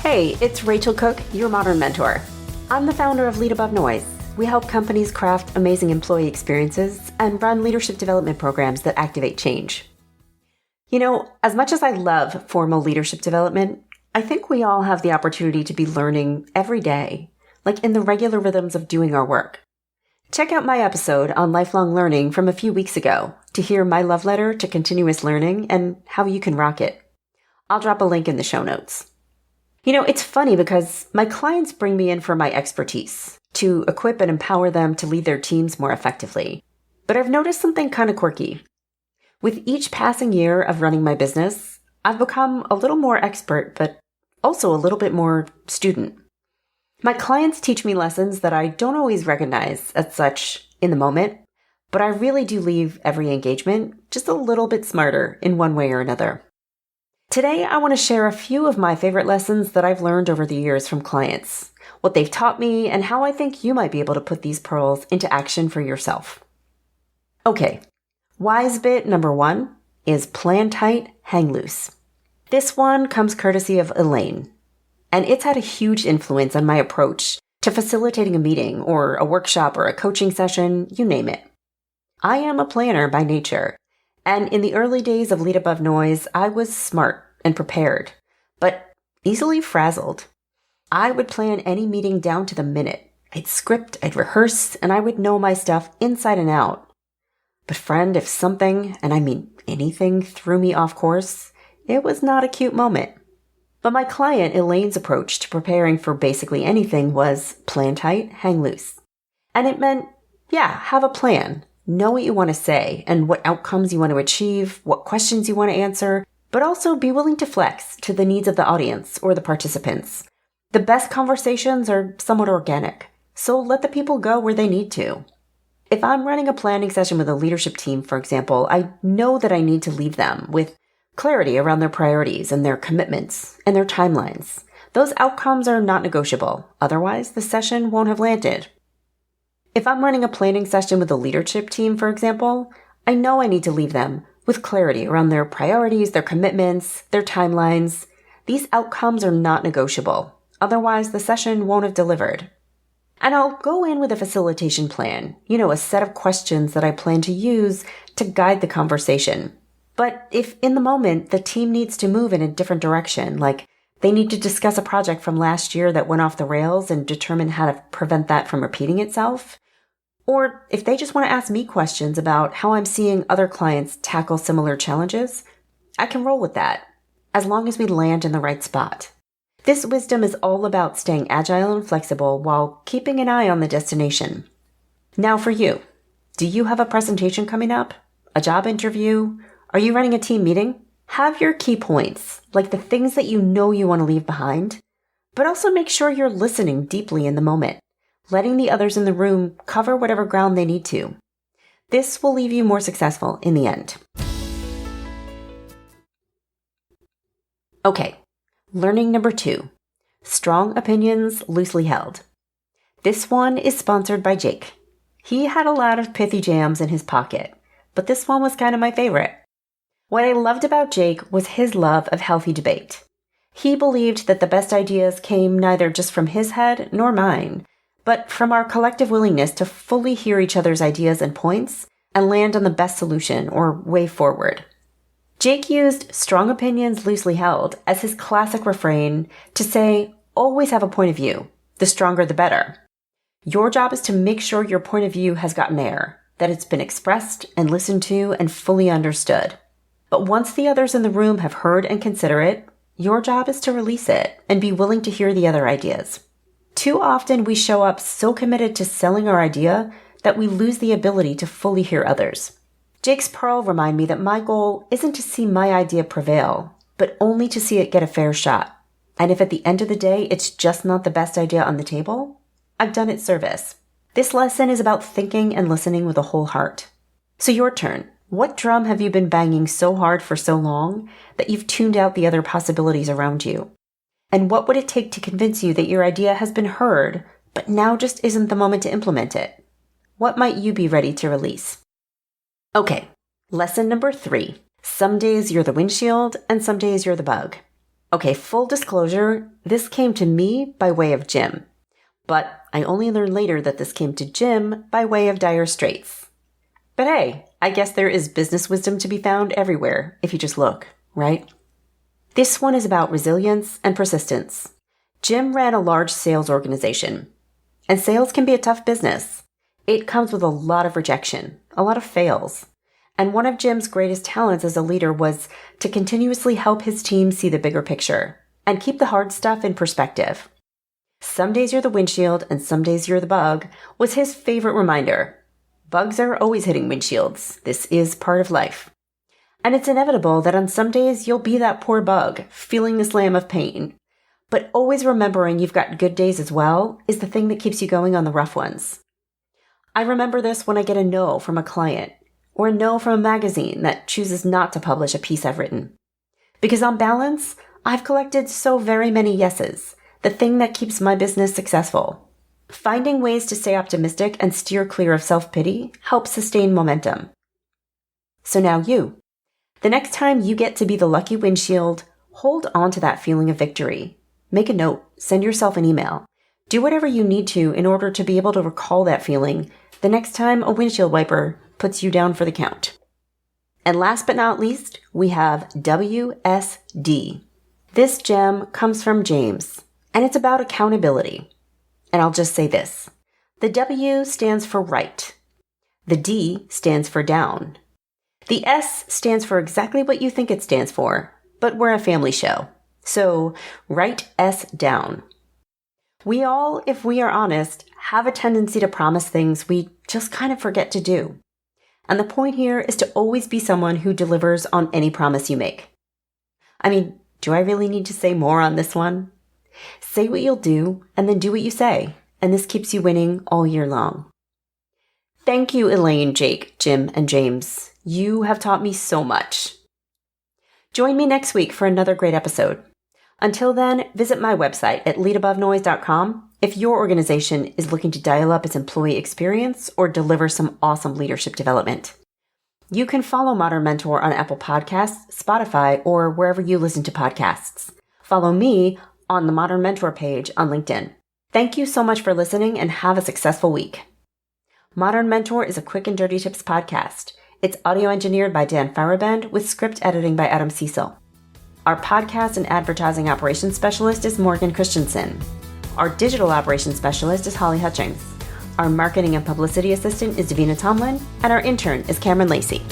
Hey, it's Rachel Cooke, your modern mentor. I'm the founder of Lead Above Noise. We help companies craft amazing employee experiences and run leadership development programs that activate change. You know, as much as I love formal leadership development, I think we all have the opportunity to be learning every day, like in the regular rhythms of doing our work. Check out my episode on lifelong learning from a few weeks ago to hear my love letter to continuous learning and how you can rock it. I'll drop a link in the show notes. You know, it's funny because my clients bring me in for my expertise to equip and empower them to lead their teams more effectively. But I've noticed something kind of quirky. With each passing year of running my business, I've become a little more expert, but also a little bit more student. My clients teach me lessons that I don't always recognize as such in the moment, but I really do leave every engagement just a little bit smarter in one way or another. Today, I want to share a few of my favorite lessons that I've learned over the years from clients, what they've taught me, and how I think you might be able to put these pearls into action for yourself. Okay, wise bit number 1 is plan tight, hang loose. This one comes courtesy of Elaine, and it's had a huge influence on my approach to facilitating a meeting or a workshop or a coaching session, you name it. I am a planner by nature. And in the early days of Lead Above Noise, I was smart and prepared, but easily frazzled. I would plan any meeting down to the minute. I'd script, I'd rehearse, and I would know my stuff inside and out. But friend, if something, and I mean anything, threw me off course, it was not a cute moment. But my client, Elaine's approach to preparing for basically anything was plan tight, hang loose. And it meant, have a plan. Know what you want to say and what outcomes you want to achieve, what questions you want to answer, but also be willing to flex to the needs of the audience or the participants. The best conversations are somewhat organic, so let the people go where they need to. If I'm running a planning session with a leadership team, for example, I know that I need to leave them with clarity around their priorities and their commitments and their timelines. Those outcomes are not negotiable, otherwise the session won't have landed. If I'm running a planning session with a leadership team, for example, I know I need to leave them with clarity around their priorities, their commitments, their timelines. These outcomes are not negotiable. Otherwise, the session won't have delivered. And I'll go in with a facilitation plan, a set of questions that I plan to use to guide the conversation. But if in the moment the team needs to move in a different direction, like they need to discuss a project from last year that went off the rails and determine how to prevent that from repeating itself, or if they just want to ask me questions about how I'm seeing other clients tackle similar challenges, I can roll with that, as long as we land in the right spot. This wisdom is all about staying agile and flexible while keeping an eye on the destination. Now for you, do you have a presentation coming up? A job interview? Are you running a team meeting? Have your key points, like the things that you know you want to leave behind, but also make sure you're listening deeply in the moment, letting the others in the room cover whatever ground they need to. This will leave you more successful in the end. Okay, learning number 2, strong opinions loosely held. This one is sponsored by Jake. He had a lot of pithy jams in his pocket, but this one was kind of my favorite. What I loved about Jake was his love of healthy debate. He believed that the best ideas came neither just from his head nor mine, but from our collective willingness to fully hear each other's ideas and points and land on the best solution or way forward. Jake used strong opinions loosely held as his classic refrain to say, always have a point of view. The stronger the better. Your job is to make sure your point of view has gotten air, that it's been expressed and listened to and fully understood. But once the others in the room have heard and consider it, your job is to release it and be willing to hear the other ideas. Too often we show up so committed to selling our idea that we lose the ability to fully hear others. Jake's pearl remind me that my goal isn't to see my idea prevail, but only to see it get a fair shot. And if at the end of the day it's just not the best idea on the table, I've done it service. This lesson is about thinking and listening with a whole heart. So your turn. What drum have you been banging so hard for so long that you've tuned out the other possibilities around you? And what would it take to convince you that your idea has been heard, but now just isn't the moment to implement it? What might you be ready to release? Okay, lesson number 3. Some days you're the windshield and some days you're the bug. Okay, full disclosure, this came to me by way of Jim. But I only learned later that this came to Jim by way of Dire Straits. But hey, I guess there is business wisdom to be found everywhere if you just look, right? This one is about resilience and persistence. Jim ran a large sales organization, and sales can be a tough business. It comes with a lot of rejection, a lot of fails. And one of Jim's greatest talents as a leader was to continuously help his team see the bigger picture and keep the hard stuff in perspective. Some days you're the windshield and some days you're the bug was his favorite reminder. Bugs are always hitting windshields. This is part of life. And it's inevitable that on some days you'll be that poor bug, feeling the slam of pain. But always remembering you've got good days as well is the thing that keeps you going on the rough ones. I remember this when I get a no from a client or a no from a magazine that chooses not to publish a piece I've written. Because on balance, I've collected so very many yeses, the thing that keeps my business successful. Finding ways to stay optimistic and steer clear of self-pity helps sustain momentum. So now you. The next time you get to be the lucky windshield, hold on to that feeling of victory. Make a note, send yourself an email. Do whatever you need to in order to be able to recall that feeling the next time a windshield wiper puts you down for the count. And last but not least, we have WSD. This gem comes from James, and it's about accountability. And I'll just say this. The W stands for right. The D stands for down. The S stands for exactly what you think it stands for, but we're a family show. So write S down. We all, if we are honest, have a tendency to promise things we just kind of forget to do. And the point here is to always be someone who delivers on any promise you make. I mean, do I really need to say more on this one? Say what you'll do and then do what you say. And this keeps you winning all year long. Thank you, Elaine, Jake, Jim, and James. You have taught me so much. Join me next week for another great episode. Until then, visit my website at leadabovenoise.com if your organization is looking to dial up its employee experience or deliver some awesome leadership development. You can follow Modern Mentor on Apple Podcasts, Spotify, or wherever you listen to podcasts. Follow me on the Modern Mentor page on LinkedIn. Thank you so much for listening and have a successful week. Modern Mentor is a quick and dirty tips podcast. It's audio engineered by Dan Farabend with script editing by Adam Cecil. Our podcast and advertising operations specialist is Morgan Christensen. Our digital operations specialist is Holly Hutchings. Our marketing and publicity assistant is Davina Tomlin, and our intern is Cameron Lacey.